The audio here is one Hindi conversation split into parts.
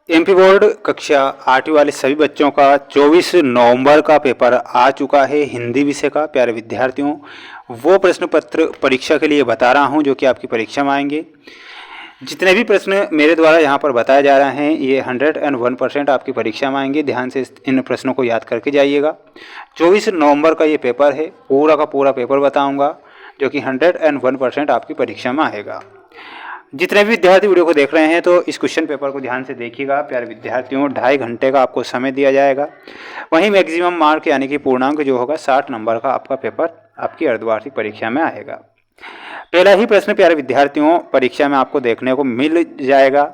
एमपी बोर्ड कक्षा 8वीं वाले सभी बच्चों का 24 नवंबर का पेपर आ चुका है हिंदी विषय का। प्यारे विद्यार्थियों, वो प्रश्न पत्र परीक्षा के लिए बता रहा हूं जो कि आपकी परीक्षा में आएंगे। जितने भी प्रश्न मेरे द्वारा यहाँ पर बताए जा रहे हैं ये 101% आपकी परीक्षा में आएंगे। ध्यान से इन प्रश्नों को याद करके जाइएगा। 24 नवंबर का ये पेपर है, पूरा का पूरा पेपर बताऊँगा जो कि 101% आपकी परीक्षा में आएगा। जितने भी विद्यार्थी वीडियो को देख रहे हैं तो इस क्वेश्चन पेपर को ध्यान से देखिएगा। प्यारे विद्यार्थियों, 2.5 घंटे का आपको समय दिया जाएगा। वहीं मैक्सिमम मार्क यानी कि पूर्णांक जो होगा 60 नंबर का आपका पेपर आपकी अर्धवार्षिक परीक्षा में आएगा। पहला ही प्रश्न प्यारे विद्यार्थियों परीक्षा में आपको देखने को मिल जाएगा।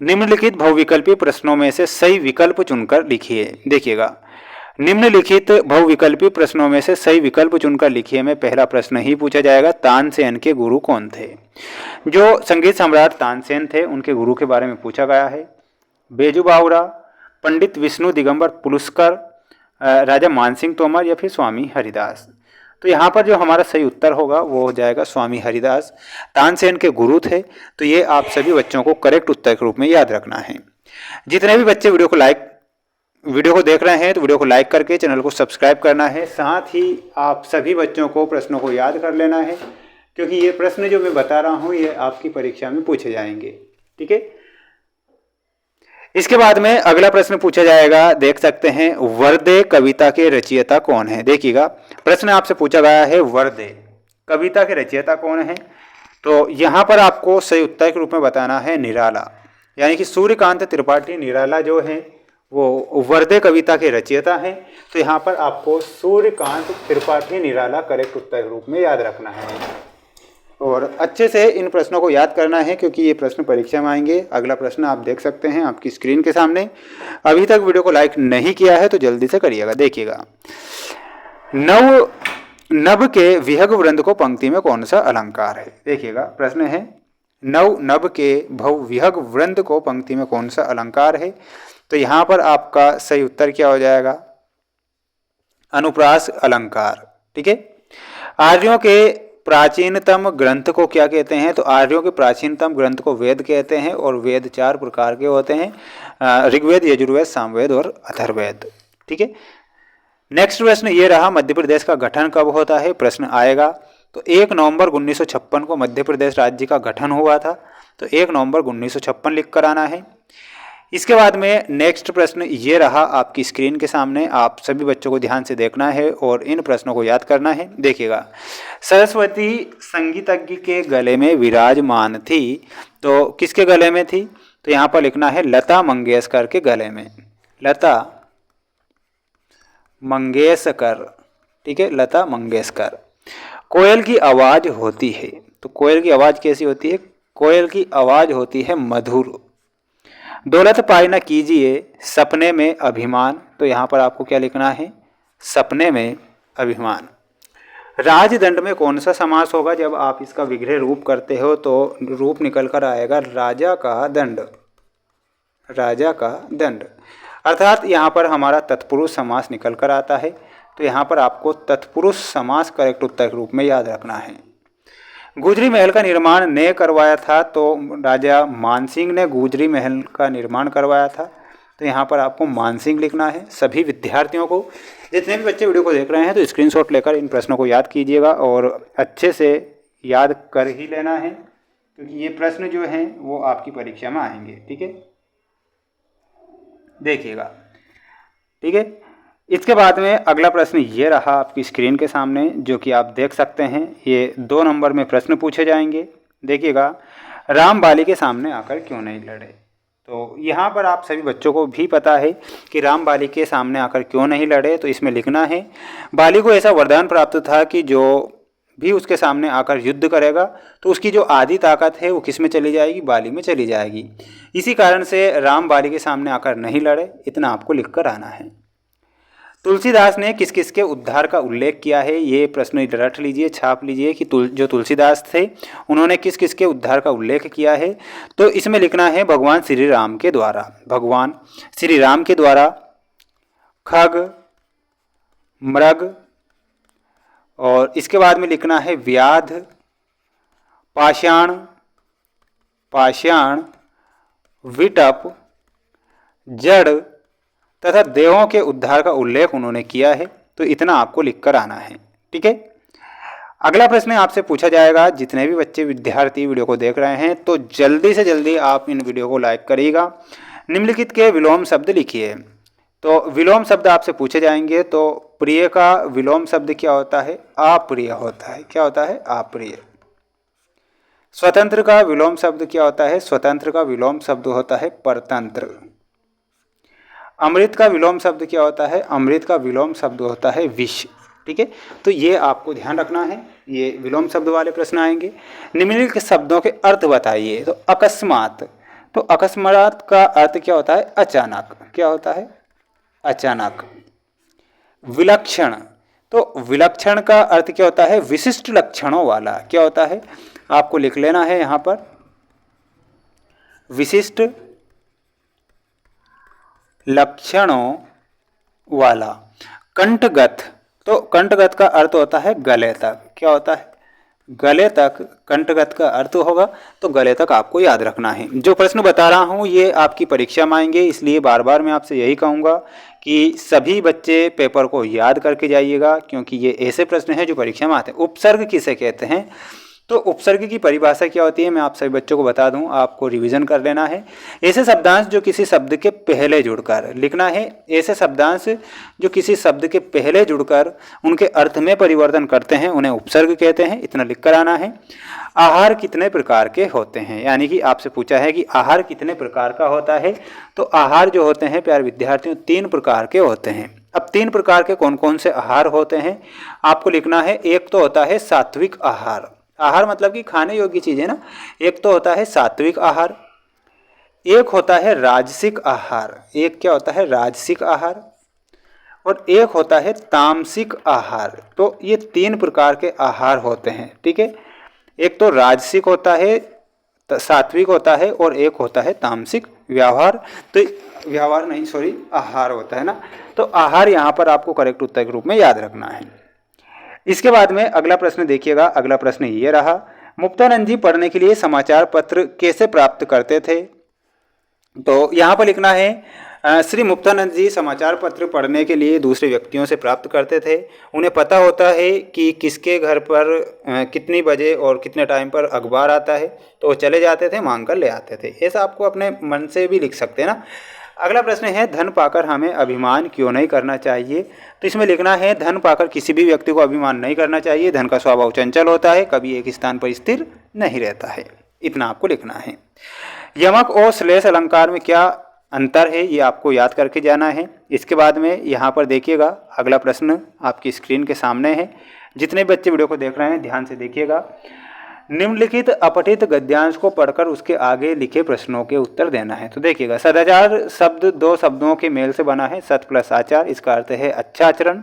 निम्नलिखित बहुविकल्पी प्रश्नों में से सही विकल्प चुनकर लिखिए। देखिएगा, निम्नलिखित बहुविकल्पी प्रश्नों में से सही विकल्प चुनकर लिखिए में पहला प्रश्न ही पूछा जाएगा, तानसेन के गुरु कौन थे। जो संगीत सम्राट तानसेन थे उनके गुरु के बारे में पूछा गया है। बेजू बावरा, पंडित विष्णु दिगंबर पुलुस्कर, राजा मानसिंह तोमर या फिर स्वामी हरिदास। तो यहाँ पर जो हमारा सही उत्तर होगा वो हो जाएगा स्वामी हरिदास। तानसेन के गुरु थे। तो ये आप सभी बच्चों को करेक्ट उत्तर के रूप में याद रखना है। जितने भी बच्चे वीडियो को देख रहे हैं तो वीडियो को लाइक करके चैनल को सब्सक्राइब करना है। साथ ही आप सभी बच्चों को प्रश्नों को याद कर लेना है, क्योंकि ये प्रश्न जो मैं बता रहा हूँ ये आपकी परीक्षा में पूछे जाएंगे। ठीक है। इसके बाद में अगला प्रश्न पूछा जाएगा, देख सकते हैं, वर्दे कविता के रचयिता कौन है। देखिएगा, प्रश्न आपसे पूछा गया है वर्दे कविता के रचयिता कौन है। तो यहाँ पर आपको सही उत्तर के रूप में बताना है निराला, यानी कि सूर्यकांत त्रिपाठी निराला जो है वो वर्दे कविता के रचयिता हैं। तो यहाँ पर आपको सूर्यकांत त्रिपाठी निराला करेक्ट उत्तर के रूप में याद रखना है और अच्छे से इन प्रश्नों को याद करना है, क्योंकि ये प्रश्न परीक्षा में आएंगे। अगला प्रश्न आप देख सकते हैं आपकी स्क्रीन के सामने। अभी तक वीडियो को लाइक नहीं किया है तो जल्दी से करिएगा। देखिएगा, नव के विहग वृंद को पंक्ति में कौन सा अलंकार है। देखिएगा, प्रश्न है नव के भव विहग वृंद को पंक्ति में कौन सा अलंकार है। तो यहाँ पर आपका सही उत्तर क्या हो जाएगा, अनुप्रास अलंकार। ठीक है। आर्यों के प्राचीनतम ग्रंथ को क्या कहते हैं। तो आर्यों के प्राचीनतम ग्रंथ को वेद कहते हैं और वेद 4 प्रकार के होते हैं, ऋग्वेद, यजुर्वेद, सामवेद और अथर्ववेद। ठीक है। नेक्स्ट प्रश्न ये रहा, मध्य प्रदेश का गठन कब होता है। प्रश्न आएगा तो 1 नवंबर 1956 को मध्य प्रदेश राज्य का गठन हुआ था। तो 1 नवंबर 1956 लिख कर आना है। इसके बाद में नेक्स्ट प्रश्न ये रहा आपकी स्क्रीन के सामने। आप सभी बच्चों को ध्यान से देखना है और इन प्रश्नों को याद करना है। देखिएगा, सरस्वती संगीतज्ञ के गले में विराजमान थी। तो किसके गले में थी। तो यहाँ पर लिखना है लता मंगेशकर के गले में, लता मंगेशकर। ठीक है, लता मंगेशकर। कोयल की आवाज़ होती है। तो कोयल की आवाज़ कैसी होती है। कोयल की आवाज़ होती है मधुर। दौलत पाई न कीजिए सपने में अभिमान। तो यहाँ पर आपको क्या लिखना है, सपने में अभिमान। राजदंड में कौन सा समास होगा। जब आप इसका विग्रह रूप करते हो तो रूप निकल कर आएगा राजा का दंड, राजा का दंड। अर्थात यहाँ पर हमारा तत्पुरुष समास निकल कर आता है। तो यहाँ पर आपको तत्पुरुष समास करेक्ट उत्तर के रूप में याद रखना है। गुजरी महल का निर्माण ने करवाया था। तो राजा मानसिंह ने गुजरी महल का निर्माण करवाया था। तो यहाँ पर आपको मानसिंह लिखना है। सभी विद्यार्थियों को, जितने भी बच्चे वीडियो को देख रहे हैं तो स्क्रीनशॉट लेकर इन प्रश्नों को याद कीजिएगा और अच्छे से याद कर ही लेना है, क्योंकि ये प्रश्न जो हैं वो आपकी परीक्षा में आएंगे। ठीक है। देखिएगा, ठीक है। इसके बाद में अगला प्रश्न ये रहा आपकी स्क्रीन के सामने, जो कि आप देख सकते हैं। ये 2 नंबर में प्रश्न पूछे जाएंगे। देखिएगा, राम बाली के सामने आकर क्यों नहीं लड़े। तो यहाँ पर आप सभी बच्चों को भी पता है कि राम बाली के सामने आकर क्यों नहीं लड़े। तो इसमें लिखना है, बाली को ऐसा वरदान प्राप्त था कि जो भी उसके सामने आकर युद्ध करेगा तो उसकी जो आधी ताकत है वो किस में चली जाएगी, बाली में चली जाएगी। इसी कारण से राम बाली के सामने आकर नहीं लड़े। इतना आपको लिख कर आना है। तुलसीदास ने किस किस के उद्धार का उल्लेख किया है। ये प्रश्न रट लीजिए, छाप लीजिए कि जो तुलसीदास थे उन्होंने किस किस के उद्धार का उल्लेख किया है। तो इसमें लिखना है भगवान श्री राम के द्वारा, भगवान श्री राम के द्वारा खग, मृग, और इसके बाद में लिखना है व्याध, पाषाण, विटप, जड़ तथा देवों के उद्धार का उल्लेख उन्होंने किया है। तो इतना आपको लिखकर आना है। ठीक है। अगला प्रश्न आपसे पूछा जाएगा, जितने भी बच्चे विद्यार्थी वीडियो को देख रहे हैं तो जल्दी से जल्दी आप इन वीडियो को लाइक करिएगा। निम्नलिखित के विलोम शब्द लिखिए। तो विलोम शब्द आपसे पूछे जाएंगे। तो प्रिय का विलोम शब्द क्या होता है? अप्रिय होता है। क्या होता है? अप्रिय। स्वतंत्र का विलोम शब्द क्या होता है? स्वतंत्र का विलोम शब्द होता है परतंत्र। अमृत का विलोम शब्द क्या होता है? अमृत का विलोम शब्द होता है विष। ठीक है। तो ये आपको ध्यान रखना है, ये विलोम शब्द वाले प्रश्न आएंगे। निम्नलिखित शब्दों के अर्थ बताइए। तो अकस्मात, तो अकस्मात का अर्थ क्या होता है? अचानक। क्या होता है? अचानक। विलक्षण, तो विलक्षण का अर्थ क्या होता है? विशिष्ट लक्षणों वाला। क्या होता है? आपको लिख लेना है यहां पर, विशिष्ट लक्षणों वाला। कंठगत, तो कंठगत का अर्थ होता है गले तक। क्या होता है? गले तक कंठगत का अर्थ होगा। तो गले तक आपको याद रखना है। जो प्रश्न बता रहा हूँ ये आपकी परीक्षा में आएंगे, इसलिए बार बार मैं आपसे यही कहूँगा कि सभी बच्चे पेपर को याद करके जाइएगा, क्योंकि ये ऐसे प्रश्न हैं जो परीक्षा में आते हैं। उपसर्ग किसे कहते हैं? तो उपसर्ग की परिभाषा क्या होती है मैं आप सभी बच्चों को बता दूं, आपको रिवीजन कर लेना है। ऐसे शब्दांश जो किसी शब्द के पहले जुड़कर, लिखना है, ऐसे शब्दांश जो किसी शब्द के पहले जुड़कर उनके अर्थ में परिवर्तन करते हैं उन्हें उपसर्ग कहते हैं। इतना लिख कर आना है। आहार कितने प्रकार के होते हैं? यानी कि आपसे पूछा है कि आहार कितने प्रकार का होता है। तो आहार जो होते हैं प्यारे विद्यार्थियों 3 प्रकार के होते हैं। अब 3 प्रकार के कौन कौन से आहार होते हैं आपको लिखना है। एक तो होता है सात्विक आहार। आहार मतलब कि खाने योग्य चीज है ना। एक तो होता है सात्विक आहार, एक होता है राजसिक आहार। एक क्या होता है? राजसिक आहार। और एक होता है तामसिक आहार। तो ये 3 प्रकार के आहार होते हैं। ठीक है। एक तो राजसिक होता है, सात्विक होता है, और एक होता है तामसिक व्यवहार। तो व्यवहार नहीं, सॉरी, आहार होता है ना। तो आहार यहाँ पर आपको करेक्ट उत्तर के रूप में याद रखना है। इसके बाद में अगला प्रश्न देखिएगा। अगला प्रश्न ये रहा, मुक्तानंद जी पढ़ने के लिए समाचार पत्र कैसे प्राप्त करते थे? तो यहाँ पर लिखना है श्री मुक्तानंद जी समाचार पत्र पढ़ने के लिए दूसरे व्यक्तियों से प्राप्त करते थे। उन्हें पता होता है कि किसके घर पर कितनी बजे और कितने टाइम पर अखबार आता है, तो वो चले जाते थे, मांग कर ले आते थे। ऐसा आपको अपने मन से भी लिख सकते हैं ना। अगला प्रश्न है, धन पाकर हमें अभिमान क्यों नहीं करना चाहिए? तो इसमें लिखना है, धन पाकर किसी भी व्यक्ति को अभिमान नहीं करना चाहिए। धन का स्वभाव चंचल होता है, कभी एक स्थान पर स्थिर नहीं रहता है। इतना आपको लिखना है। यमक और श्लेष अलंकार में क्या अंतर है ये आपको याद करके जाना है। इसके बाद में यहाँ पर देखिएगा, अगला प्रश्न आपकी स्क्रीन के सामने है। जितने बच्चे वीडियो को देख रहे हैं ध्यान से देखिएगा। निम्नलिखित अपठित गद्यांश को पढ़कर उसके आगे लिखे प्रश्नों के उत्तर देना है। तो देखिएगा, सदाचार शब्द 2 शब्दों के मेल से बना है, सत प्लस आचार। इसका अर्थ है अच्छा आचरण।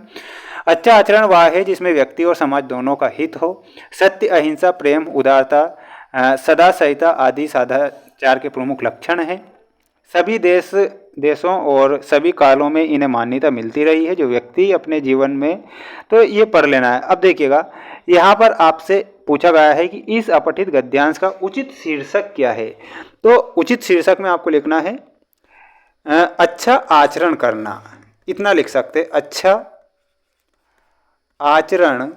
अच्छा आचरण वह है जिसमें व्यक्ति और समाज दोनों का हित हो। सत्य, अहिंसा, प्रेम, उदारता, सदा सहिता आदि सदाचार के प्रमुख लक्षण हैं। सभी देशों और सभी कालों में इन्हें मान्यता मिलती रही है, जो व्यक्ति अपने जीवन में, तो ये पढ़ लेना है। अब देखिएगा, यहाँ पर आपसे पूछा गया है कि इस अपठित गद्यांश का उचित शीर्षक क्या है। तो उचित शीर्षक में आपको लिखना है अच्छा आचरण करना। इतना लिख सकते, अच्छा आचरण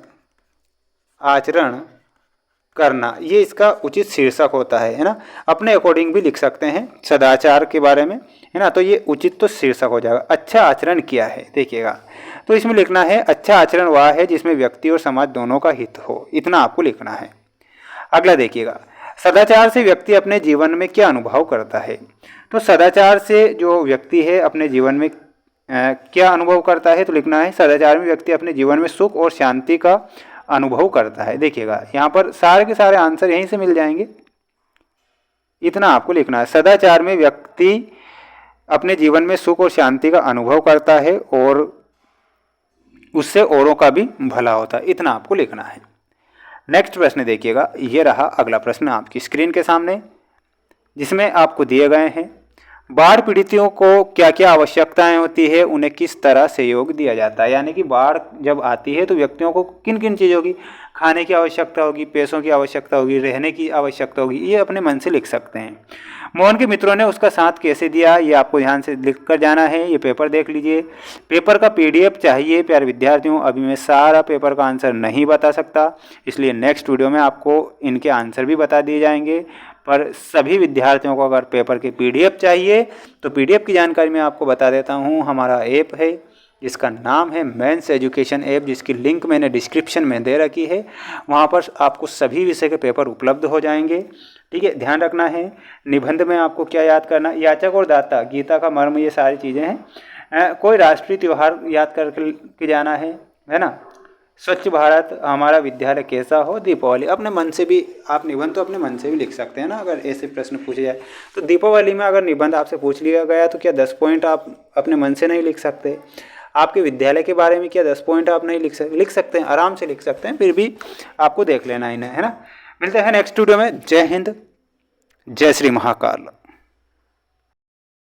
करना, ये इसका उचित शीर्षक होता है ना। अपने अकॉर्डिंग भी लिख सकते हैं सदाचार के बारे में, है ना। तो ये उचित तो शीर्षक हो जाएगा। अच्छा आचरण क्या है देखिएगा, तो इसमें लिखना है अच्छा आचरण वह है जिसमें व्यक्ति और समाज दोनों का हित हो। इतना आपको लिखना है। अगला देखिएगा, सदाचार से व्यक्ति अपने जीवन में क्या अनुभव करता है। तो सदाचार से जो व्यक्ति है अपने जीवन में क्या अनुभव करता है, तो लिखना है सदाचार में व्यक्ति अपने जीवन में सुख और शांति का अनुभव करता है। देखिएगा, यहाँ पर सारे के सारे आंसर यहीं से मिल जाएंगे। इतना आपको लिखना है, सदाचार में व्यक्ति अपने जीवन में सुख और शांति का अनुभव करता है और उससे औरों का भी भला होता है। इतना आपको लिखना है। नेक्स्ट प्रश्न देखिएगा, ये रहा अगला प्रश्न आपकी स्क्रीन के सामने, जिसमें आपको दिए गए हैं बाढ़ पीड़ितों को क्या क्या आवश्यकताएं होती है, उन्हें किस तरह सहयोग दिया जाता है। यानी कि बाढ़ जब आती है तो व्यक्तियों को किन किन चीज़ों की खाने की आवश्यकता होगी, पैसों की आवश्यकता होगी, रहने की आवश्यकता होगी, ये अपने मन से लिख सकते हैं। मोहन के मित्रों ने उसका साथ कैसे दिया, ये आपको ध्यान से लिख कर जाना है। ये पेपर देख लीजिए। पेपर का PDF चाहिए प्यारे विद्यार्थियों। अभी मैं सारा पेपर का आंसर नहीं बता सकता, इसलिए नेक्स्ट वीडियो में आपको इनके आंसर भी बता दिए जाएंगे। पर सभी विद्यार्थियों को अगर पेपर के PDF चाहिए तो PDF की जानकारी मैं आपको बता देता हूँ। हमारा ऐप है जिसका नाम है मेंस एजुकेशन ऐप, जिसकी लिंक मैंने डिस्क्रिप्शन में दे रखी है। वहाँ पर आपको सभी विषय के पेपर उपलब्ध हो जाएंगे। ठीक है, ध्यान रखना है। निबंध में आपको क्या याद करना, याचक और दाता, गीता का मर्म, ये सारी चीज़ें हैं। कोई राष्ट्रीय त्यौहार याद करके जाना है ना। स्वच्छ भारत, हमारा विद्यालय कैसा हो, दीपावली। अपने मन से भी आप निबंध तो अपने मन से भी लिख सकते हैं ना, अगर ऐसे प्रश्न पूछे जाए तो। दीपावली में अगर निबंध आपसे पूछ लिया गया तो क्या 10 पॉइंट आप अपने मन से नहीं लिख सकते? आपके विद्यालय के बारे में क्या 10 पॉइंट आप नहीं लिख सकते हैं? आराम से लिख सकते हैं, फिर भी आपको देख लेना इन्हें, है ना। मिलते हैं नेक्स्ट वीडियो में। जय हिंद, जय श्री महाकाल।